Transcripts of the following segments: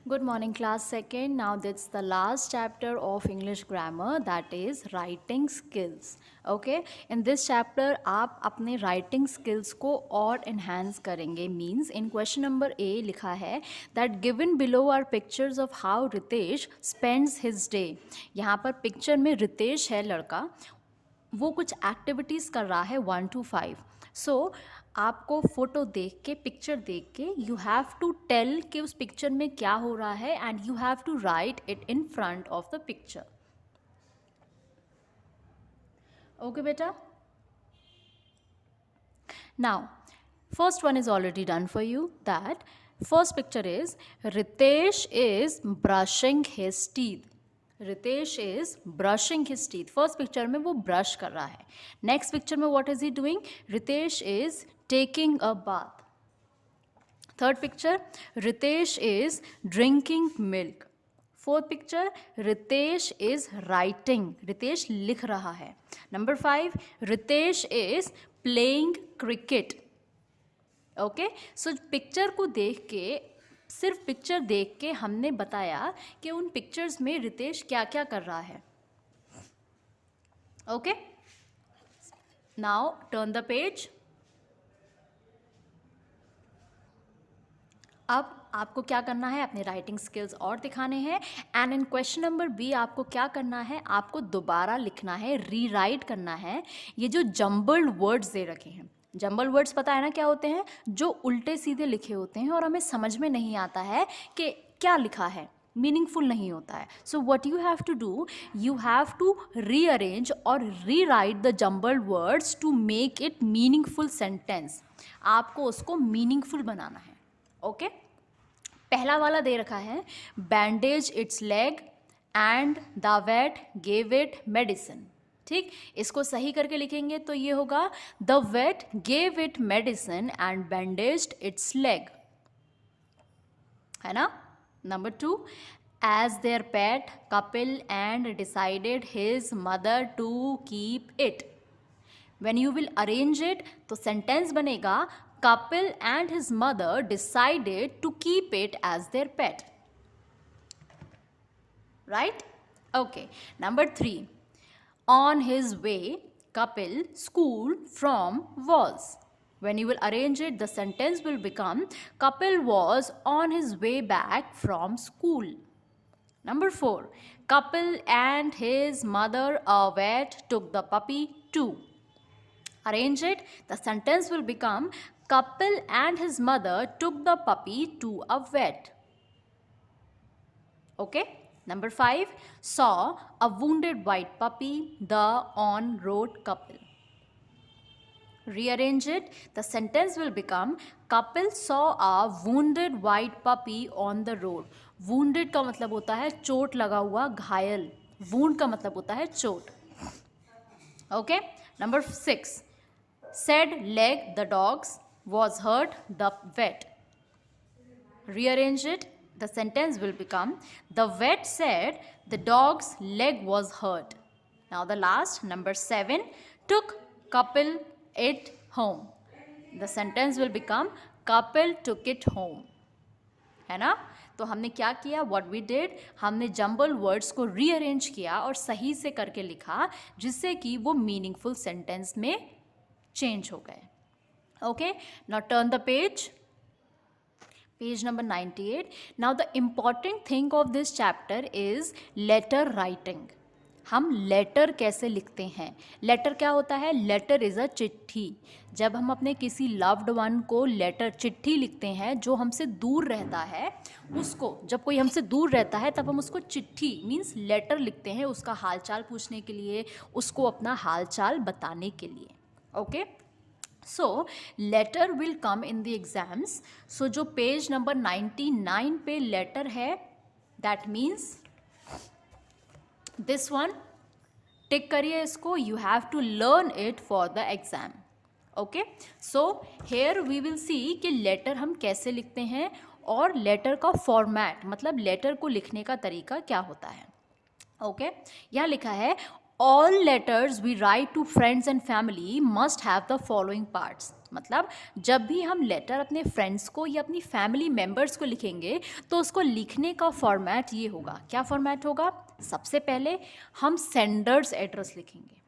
Good morning, class second. Now that's the last chapter of English grammar, that is writing skills. Okay, in this chapter आप अपने writing skills को और enhance करेंगे. Means in question number A लिखा है that given below are pictures of how Ritesh spends his day. यहाँ पर picture में रितेश है लड़का, वो कुछ एक्टिविटीज़ कर रहा है 1 to 5. सो आपको फ़ोटो देख के, पिक्चर देख के, यू हैव टू टेल कि उस पिक्चर में क्या हो रहा है and you have to write it in front of the picture. Okay बेटा. Now first one is already done for you. That first picture is Ritesh is brushing his teeth. Ritesh is brushing his teeth. First picture में वो brush कर रहा है. Next picture में what is he doing? Ritesh is taking a bath. Third picture Ritesh is drinking milk. Fourth picture Ritesh is writing. Ritesh लिख रहा है. Number 5 Ritesh is playing cricket. Okay, so picture को देख के, सिर्फ पिक्चर देख के हमने बताया कि उन पिक्चर्स में रितेश क्या क्या कर रहा है. Okay, now turn the page. अब आपको क्या करना है? अपने राइटिंग स्किल्स और दिखाने हैं. And in question number B आपको क्या करना है? आपको दोबारा लिखना है, रीराइट करना है ये जो जम्बल्ड वर्ड्स दे रखे हैं. जम्बल वर्ड्स पता है ना क्या होते हैं? जो उल्टे सीधे लिखे होते हैं और हमें समझ में नहीं आता है कि क्या लिखा है, मीनिंगफुल नहीं होता है. So what you have to do, you have to rearrange और rewrite the jumbled words to make it meaningful sentence. आपको उसको मीनिंगफुल बनाना है. ओके, पहला वाला दे रखा है bandage its leg and the vet gave it medicine. ठीक, इसको सही करके लिखेंगे तो ये होगा the vet gave it medicine and bandaged its leg, है ना. Number 2 as their pet Kapil and decided his mother to keep it. When you will arrange it तो सेंटेंस बनेगा Kapil and his mother decided to keep it as their pet. Right. Okay, number 3 on his way Kapil school from was. When you will arrange it, the sentence will become Kapil was on his way back from school. Number 4 Kapil and his mother a vet took the puppy to. Arrange it, the sentence will become Kapil and his mother took the puppy to a vet. Okay. Number 5 saw a wounded white puppy the on road couple. Rearrange it, the sentence will become Kapil saw a wounded white puppy on the road. Wounded का मतलब होता है चोट लगा हुआ, घायल. Wound का मतलब होता है चोट. Okay. Number 6 said leg the dogs was hurt the vet. Rearrange it, the sentence will become the vet said the dog's leg was hurt. Now the last, number 7 took Kapil it home. The sentence will become Kapil took it home. है ना. तो हमने क्या किया? What we did, हमने jumble words को rearrange किया और सही से करके लिखा जिससे कि वो मीनिंगफुल सेंटेंस में चेंज हो गए. Okay, now turn the page. Page number 98. Now the important thing of this chapter is letter writing. हम लेटर कैसे लिखते हैं? लेटर क्या होता है? लेटर इज़ अ चिट्ठी. जब हम अपने किसी लव्ड वन को लेटर, चिट्ठी लिखते हैं, जो हमसे दूर रहता है उसको, जब कोई हमसे दूर रहता है तब हम उसको चिट्ठी मीन्स लेटर लिखते हैं, उसका हालचाल पूछने के लिए, उसको अपना हालचाल बताने के लिए. Okay, so letter will come in the exams. So जो पेज नंबर 99 पे लेटर है, that means this one. Tick करिए इसको. You have to learn it for the exam. Okay, so here we will see कि letter हम कैसे लिखते हैं और लेटर का फॉर्मेट, मतलब लेटर को लिखने का तरीका क्या होता है. ओके, यहाँ लिखा है all letters we write to friends and family must have the following parts. मतलब जब भी हम लेटर अपने फ्रेंड्स को या अपनी फैमिली मेम्बर्स को लिखेंगे तो उसको लिखने का फॉर्मेट ये होगा। क्या फॉर्मेट होगा? सबसे पहले हम सेंडर्स एड्रेस लिखेंगे।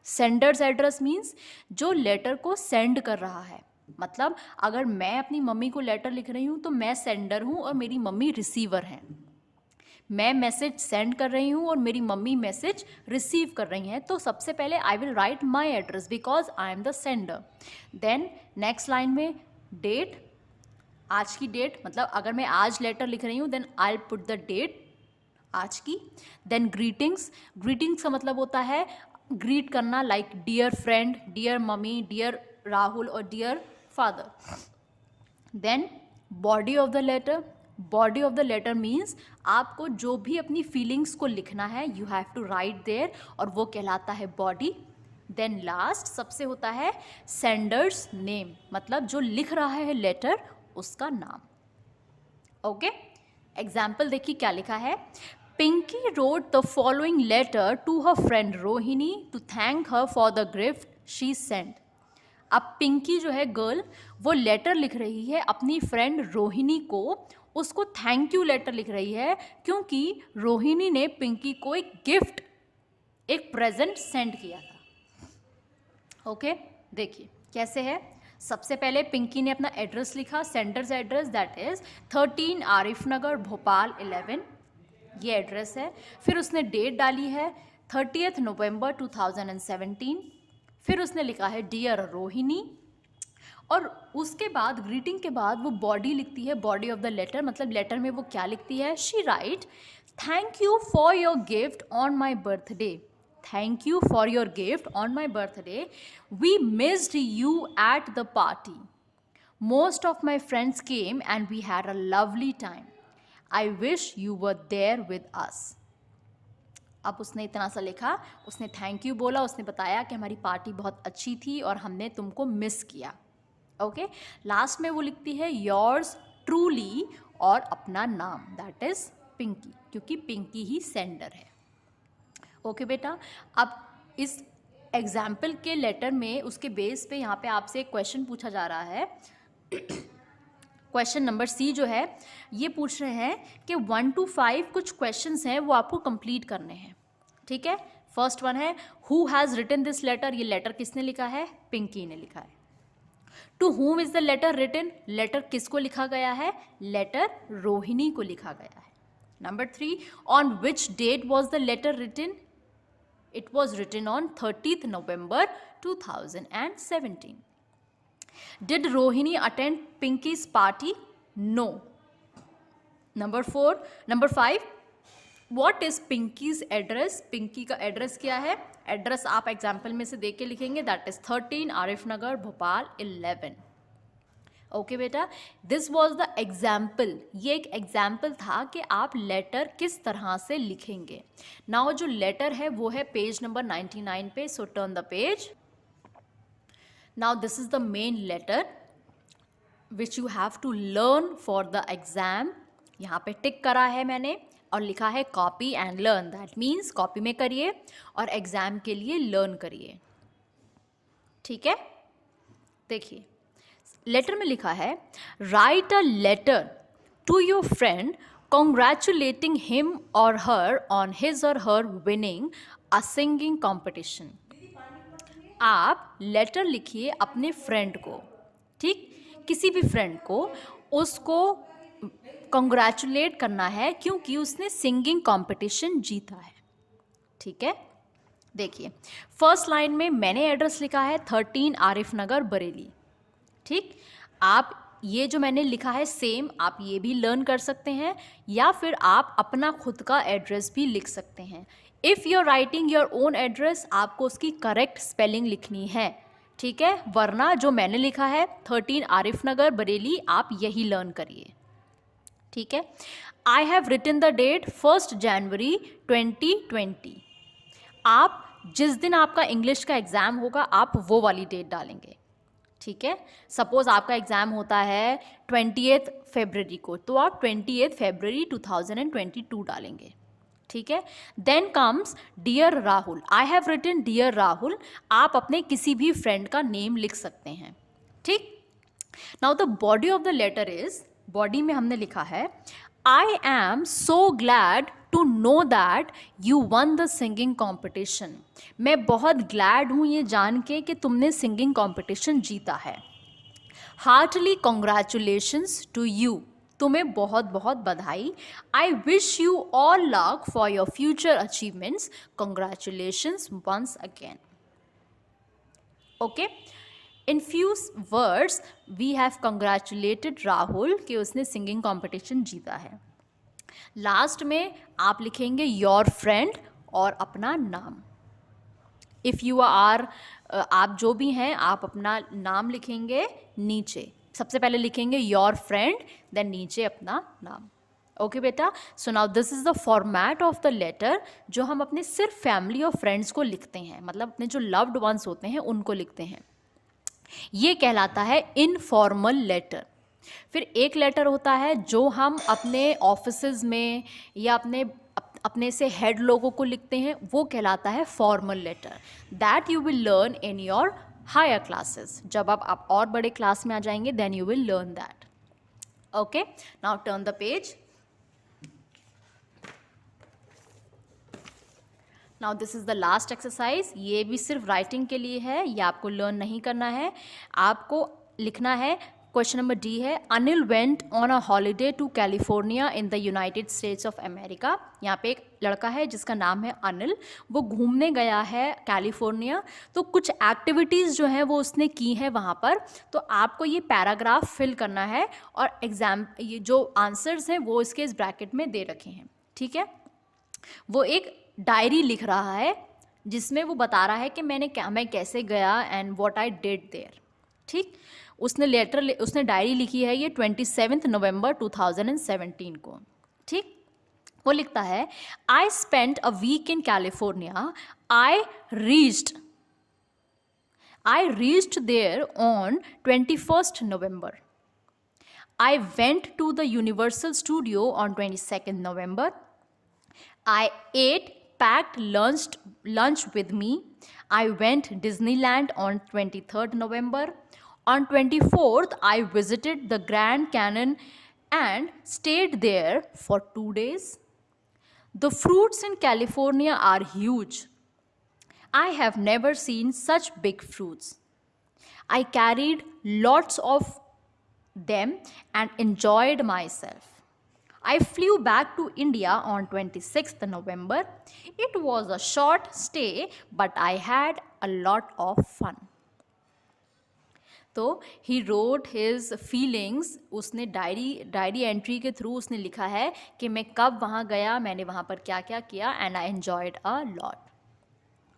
सेंडर्स एड्रेस मीन्स जो लेटर को सेंड कर रहा है। मतलब अगर मैं अपनी मम्मी को लेटर लिख रही हूँ तो मैं सेंडर हूँ और मेरी मम्मी रिसीवर हैं। मैं मैसेज सेंड कर रही हूँ और मेरी मम्मी मैसेज रिसीव कर रही हैं। तो सबसे पहले I will write my address because I am the sender. Then next line में डेट, आज की डेट, मतलब अगर मैं आज लेटर लिख रही हूँ then I will put the date आज की। देन ग्रीटिंग्स, ग्रीटिंग्स का मतलब होता है ग्रीट करना, like dear friend, dear mummy, dear Rahul और dear father. Then body of the letter, body of the letter means आपको जो भी अपनी फीलिंग्स को लिखना है you have to write there और वो कहलाता है बॉडी। देन लास्ट सबसे होता है सेंडर्स नेम, मतलब जो लिख रहा है लेटर उसका नाम। ओके, एग्जाम्पल देखिए क्या लिखा है। Pinky wrote the following letter to her friend Rohini to thank her for the gift she sent. अब पिंकी जो है गर्ल, वो लेटर लिख रही है अपनी फ्रेंड रोहिणी को, उसको थैंक यू लेटर लिख रही है क्योंकि रोहिणी ने पिंकी को एक गिफ्ट, एक प्रेजेंट सेंड किया था। ओके, देखिए कैसे है। सबसे पहले पिंकी ने अपना एड्रेस लिखा, sender's address, that is 13 Arif Nagar Bhopal 11, ये एड्रेस है। फिर उसने डेट डाली है 30 नवंबर 2017। फिर उसने लिखा है डियर रोहिणी, और उसके बाद ग्रीटिंग के बाद वो बॉडी लिखती है, बॉडी ऑफ द लेटर, मतलब लेटर में वो क्या लिखती है। She write thank you for your gift on my birthday, thank you for your gift on my birthday, we missed you at the party, most of my friends came and we had a lovely time, I wish you were there with us. अब उसने इतना सा लिखा, उसने thank you बोला, उसने बताया कि हमारी पार्टी बहुत अच्छी थी और हमने तुमको मिस किया। ओके, लास्ट में वो लिखती है योर्स ट्रूली और अपना नाम, दैट इज पिंकी, क्योंकि पिंकी ही सेंडर है। ओके बेटा, अब इस एग्जाम्पल के लेटर में उसके बेस पे यहाँ पे आपसे एक क्वेश्चन पूछा जा रहा है। क्वेश्चन नंबर सी जो है ये पूछ रहे हैं कि 1 to 5 कुछ क्वेश्चंस हैं वो आपको कंप्लीट करने हैं। ठीक है, फर्स्ट वन है who has written this letter, ये लेटर किसने लिखा है? पिंकी ने लिखा है। To whom is the letter written, letter किसको लिखा गया है? लेटर रोहिणी को लिखा गया है। Number 3, on which date was the letter written? It was written on 30 November 2017. Did Rohini attend Pinky's party? No. Number 5, what is Pinky's address? Pinky का address क्या है? एड्रेस आप एग्जाम्पल में से देख के लिखेंगे, that is 13 Arif Nagar Bhopal 11. Okay बेटा, दिस वॉज द एग्जाम्पल, ये एक एग्जाम्पल था कि आप लेटर किस तरह से लिखेंगे। नाउ जो लेटर है वो है पेज नंबर 99 पे, सो turn the page. Now this is the main letter which you have to learn for the exam. यहाँ पे टिक करा है मैंने और लिखा है copy and learn, that means copy में करिए और एग्जाम के लिए लर्न करिए। ठीक है, देखिए लेटर में लिखा है write a letter to your friend congratulating him or her on his or her winning a singing competition. आप लेटर लिखिए अपने फ्रेंड को, ठीक, किसी भी फ्रेंड को, उसको कॉन्ग्रेचुलेट करना है क्योंकि उसने सिंगिंग कंपटीशन जीता है। ठीक है, देखिए फर्स्ट लाइन में मैंने एड्रेस लिखा है 13 आरिफ नगर बरेली। ठीक, आप ये जो मैंने लिखा है सेम आप ये भी लर्न कर सकते हैं या फिर आप अपना खुद का एड्रेस भी लिख सकते हैं। If you are writing your own address आपको उसकी करेक्ट स्पेलिंग लिखनी है। ठीक है, वरना जो मैंने लिखा है 13 आरिफ नगर बरेली आप यही लर्न करिए। ठीक है, I have written the date 1 January 2020। आप जिस दिन आपका इंग्लिश का एग्ज़ाम होगा आप वो वाली डेट डालेंगे। ठीक है, सपोज आपका एग्ज़ाम होता है 28 फरवरी को, तो आप 28 फरवरी 2022 डालेंगे। ठीक है. Then comes dear Rahul. I have written dear Rahul. आप अपने किसी भी फ्रेंड का नेम लिख सकते हैं. ठीक. Now the body of the letter is, body में हमने लिखा है I am so glad to know that you won the singing competition. मैं बहुत ग्लैड हूँ ये जान के कि तुमने सिंगिंग कॉम्पिटिशन जीता है. Heartily congratulations to you. तुम्हें बहुत बहुत बधाई. I wish you all luck for your future achievements. Congratulations once again. Okay. In few words we have congratulated Rahul कि उसने सिंगिंग कॉम्पिटिशन जीता है. लास्ट में आप लिखेंगे योर फ्रेंड और अपना नाम. इफ़ यू आर, आप जो भी हैं आप अपना नाम लिखेंगे नीचे. सबसे पहले लिखेंगे योर फ्रेंड, देन नीचे अपना नाम. ओके बेटा. So now this is the format of the letter जो हम अपने सिर्फ फैमिली और फ्रेंड्स को लिखते हैं, मतलब अपने जो लव्ड वंस होते हैं उनको लिखते हैं. ये कहलाता है इनफॉर्मल लेटर. फिर एक लेटर होता है जो हम अपने ऑफिसेज में या अपने से हेड लोगों को लिखते हैं, वो कहलाता है formal letter. That you will learn in your higher classes. जब आप और बड़े क्लास में आ जाएंगे then you will learn that. Okay. Now turn the page. Now this is the last exercise. ये भी सिर्फ राइटिंग के लिए है, ये आपको लर्न नहीं करना है. आपको लिखना है, क्वेश्चन नंबर डी है Anil went on a holiday to California in the United States of America. यहाँ पे एक लड़का है जिसका नाम है अनिल, वो घूमने गया है कैलिफोर्निया. तो कुछ एक्टिविटीज़ जो हैं वो उसने की हैं वहाँ पर. तो आपको ये पैराग्राफ फिल करना है और एग्जाम ये जो आंसर्स हैं वो इसके इस ब्रैकेट में दे रखे हैं. ठीक है. वो एक डायरी लिख रहा है जिसमें वो बता रहा है कि मैं कैसे गया and what I did there. ठीक. उसने डायरी लिखी है ये 27 नवंबर 2017 को. ठीक. वो लिखता है I spent a week in California. I reached there on 21st November. I went to the Universal Studio on 22nd November. I ate packed lunch with me. I went Disneyland on 23rd November. On 24th, I visited the Grand Canyon and stayed there for 2 days. The fruits in California are huge. I have never seen such big fruits. I carried lots of them and enjoyed myself. I flew back to India on 26th November. It was a short stay, but I had a lot of fun. तो he wrote his feelings. उसने diary entry के through उसने लिखा है कि मैं कब वहाँ गया, मैंने वहाँ पर क्या क्या किया, and I enjoyed a lot.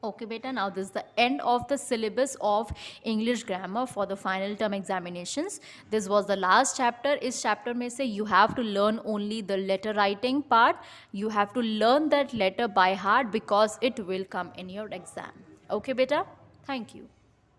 Okay beta, now this is the end of the syllabus of English grammar for the final term examinations. This was the last chapter. इस chapter में से you have to learn only the letter writing part. You have to learn that letter by heart because it will come in your exam. Okay beta, thank you.